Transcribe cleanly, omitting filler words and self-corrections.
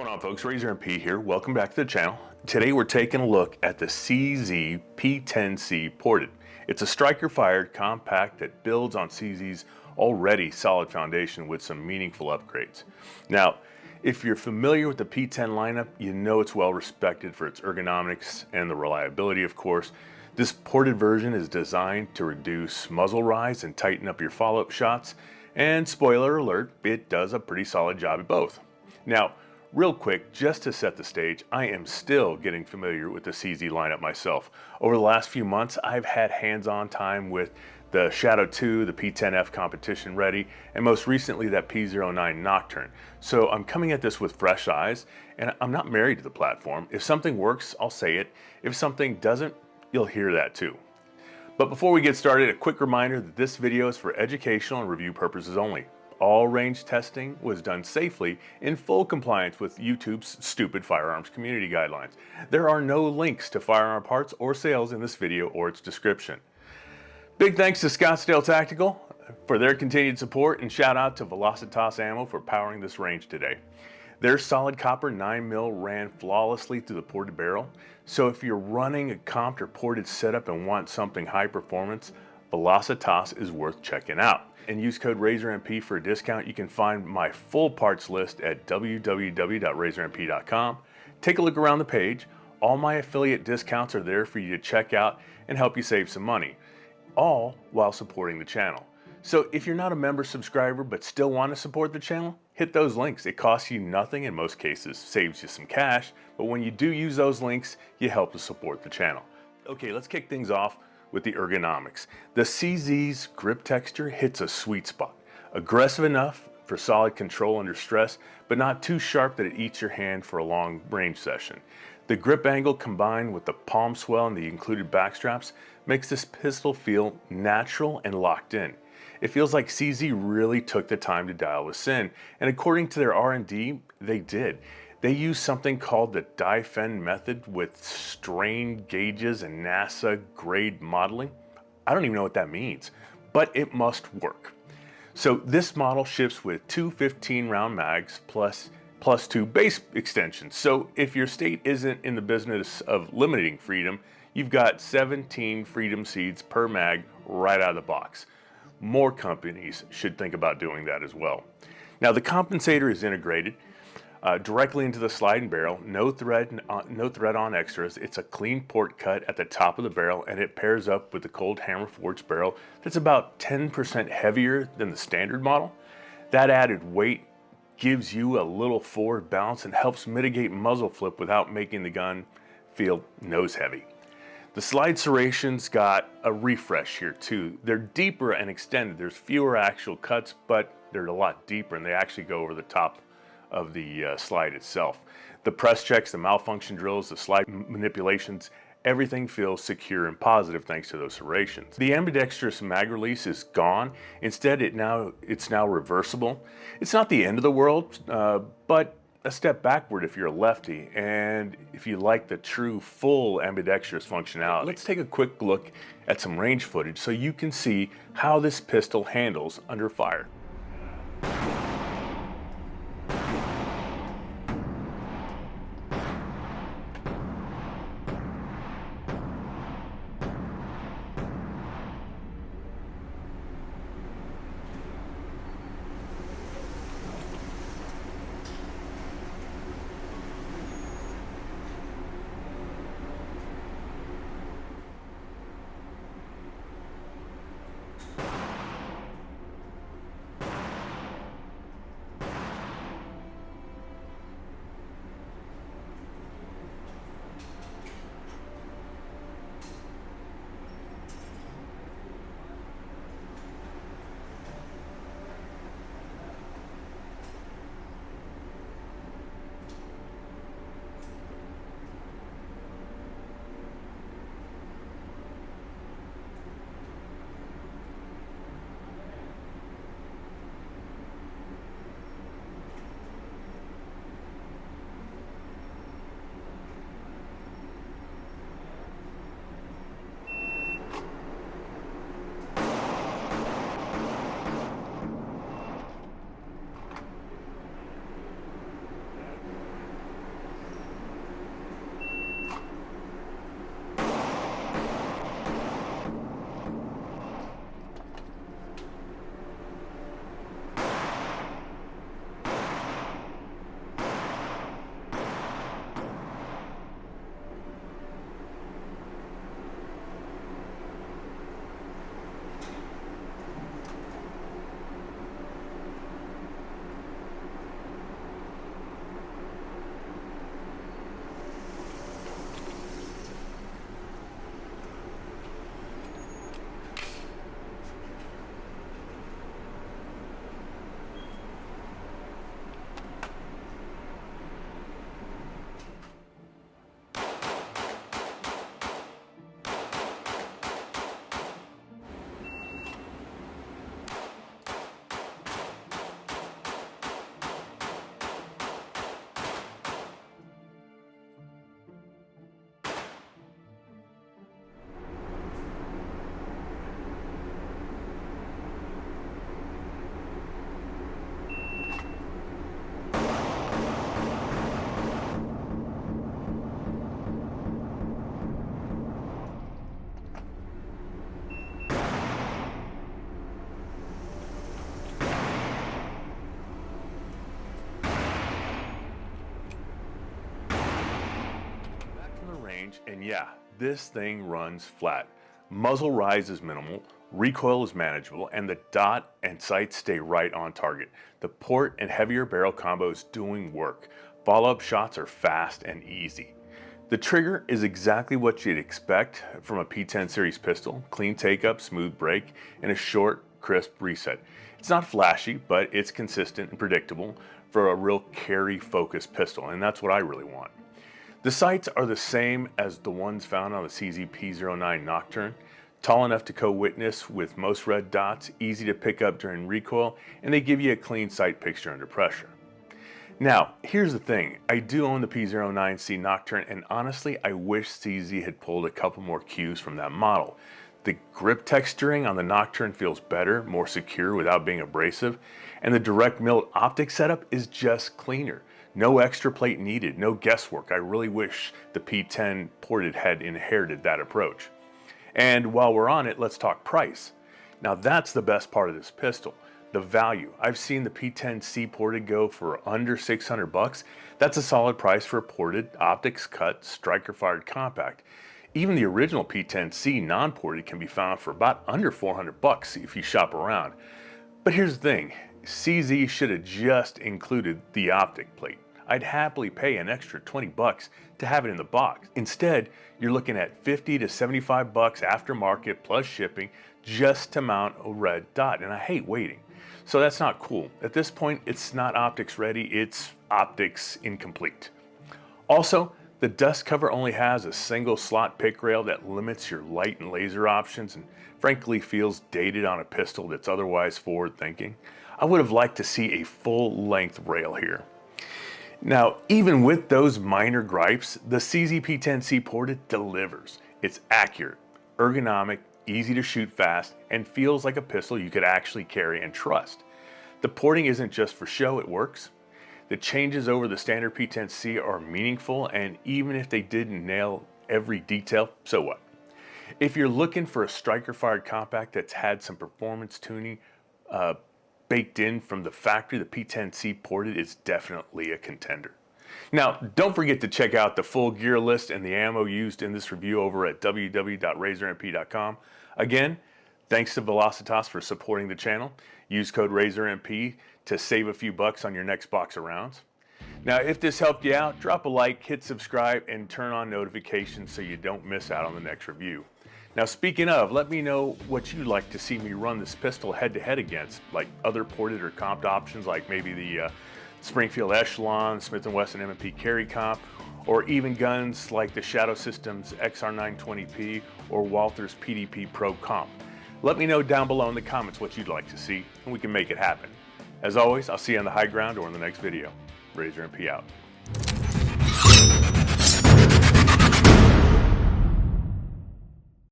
What's going on, folks? RazorMP here. Welcome back to the channel. Today we're taking a look at the CZ P-10C Ported. It's a striker-fired compact that builds on CZ's already solid foundation with some meaningful upgrades. Now, if you're familiar with the P-10 lineup, you know it's well respected for its ergonomics and the reliability, of course. This ported version is designed to reduce muzzle rise and tighten up your follow-up shots. And spoiler alert, it does a pretty solid job at both. Now, real quick, just to set the stage, I am still getting familiar with the CZ lineup myself. Over the last few months, I've had hands-on time with the Shadow 2, the P10F competition ready, and most recently that P09 Nocturne. So I'm coming at this with fresh eyes, and I'm not married to the platform. If something works, I'll say it. If something doesn't, you'll hear that too. But before we get started, a quick reminder that this video is for educational and review purposes only. All range testing was done safely in full compliance with YouTube's stupid firearms community guidelines. There are no links to firearm parts or sales in this video or its description. Big thanks to Scottsdale Tactical for their continued support, and shout out to Ballistics Ammo for powering this range today. Their solid copper 9mm ran flawlessly through the ported barrel, so if you're running a comped or ported setup and want something high performance, Ballistics is worth checking out. And use code RazorMP for a discount. You can find my full parts list at www.razormp.com. Take a look around the page. All my affiliate discounts are there for you to check out and help you save some money, all while supporting the channel. So if you're not a member subscriber but still want to support the channel, hit those links. It costs you nothing, in most cases saves you some cash, but when you do use those links, you help to support the channel. Okay, let's kick things off with the ergonomics. The CZ's grip texture hits a sweet spot. Aggressive enough for solid control under stress, but not too sharp that it eats your hand for a long range session. The grip angle combined with the palm swell and the included back straps makes this pistol feel natural and locked in. It feels like CZ really took the time to dial this in, and according to their R&D, they did. They use something called the DIFEN method with strain gauges and NASA grade modeling. I don't even know what that means, but it must work. So this model ships with two 15-round mags plus two base extensions. So if your state isn't in the business of limiting freedom, you've got 17 freedom seeds per mag right out of the box. More companies should think about doing that as well. Now the compensator is integrated directly into the slide and barrel, no thread on extras. It's a clean port cut at the top of the barrel, and it pairs up with the cold hammer forged barrel that's about 10% heavier than the standard model. That added weight gives you a little forward bounce and helps mitigate muzzle flip without making the gun feel nose heavy. The slide serrations got a refresh here too. They're deeper and extended. There's fewer actual cuts, but they're a lot deeper, and they actually go over the top of the slide itself. The press checks, the malfunction drills, the slide manipulations, everything feels secure and positive thanks to those serrations. The ambidextrous mag release is gone. Instead, it's now reversible. It's not the end of the world, but a step backward if you're a lefty and if you like the true full ambidextrous functionality. Let's take a quick look at some range footage so you can see how this pistol handles under fire. range, and yeah, this thing runs flat. Muzzle rise is minimal, recoil is manageable, and the dot and sights stay right on target. The port and heavier barrel combo is doing work. Follow-up shots are fast and easy. The trigger is exactly what you'd expect from a P10 series pistol. Clean take-up, smooth break, and a short, crisp reset. It's not flashy, but it's consistent and predictable for a real carry-focused pistol, and that's what I really want. The sights are the same as the ones found on the CZ P-10C Nocturne. Tall enough to co-witness with most red dots, easy to pick up during recoil, and they give you a clean sight picture under pressure. Now, here's the thing. I do own the P-09C Nocturne, and honestly, I wish CZ had pulled a couple more cues from that model. The grip texturing on the Nocturne feels better, more secure without being abrasive, and the direct milled optic setup is just cleaner. No extra plate needed, no guesswork. I really wish the P10 Ported had inherited that approach. And while we're on it, let's talk price. Now that's the best part of this pistol, the value. I've seen the P-10C Ported go for under 600 bucks. That's a solid price for a ported, optics cut, striker fired compact. Even the original P-10C non-ported can be found for about under 400 bucks if you shop around. But here's the thing, CZ should have just included the optic plate. I'd happily pay an extra 20 bucks to have it in the box. Instead, you're looking at 50 to 75 bucks aftermarket plus shipping just to mount a red dot, and I hate waiting. So that's not cool. At this point, it's not optics ready, it's optics incomplete. Also, the dust cover only has a single slot pick rail that limits your light and laser options and frankly feels dated on a pistol that's otherwise forward thinking. I would have liked to see a full length rail here. Now, even with those minor gripes, the CZ P-10C Ported delivers. It's accurate, ergonomic, easy to shoot fast, and feels like a pistol you could actually carry and trust. The porting isn't just for show, it works. The changes over the standard P-10C are meaningful, and even if they didn't nail every detail, so what? If you're looking for a striker-fired compact that's had some performance tuning baked in from the factory, the P-10C Ported is definitely a contender. Now, don't forget to check out the full gear list and the ammo used in this review over at www.razormp.com. Again, thanks to Velocitas for supporting the channel. Use code RazorMP to save a few bucks on your next box of rounds. Now, if this helped you out, drop a like, hit subscribe, and turn on notifications so you don't miss out on the next review. Now, speaking of, let me know what you'd like to see me run this pistol head-to-head against, like other ported or comped options, like maybe the Springfield Echelon, Smith & Wesson M&P Carry Comp, or even guns like the Shadow Systems XR920P or Walther's PDP Pro Comp. Let me know down below in the comments what you'd like to see, and we can make it happen. As always, I'll see you on the high ground or in the next video. RazorMP out.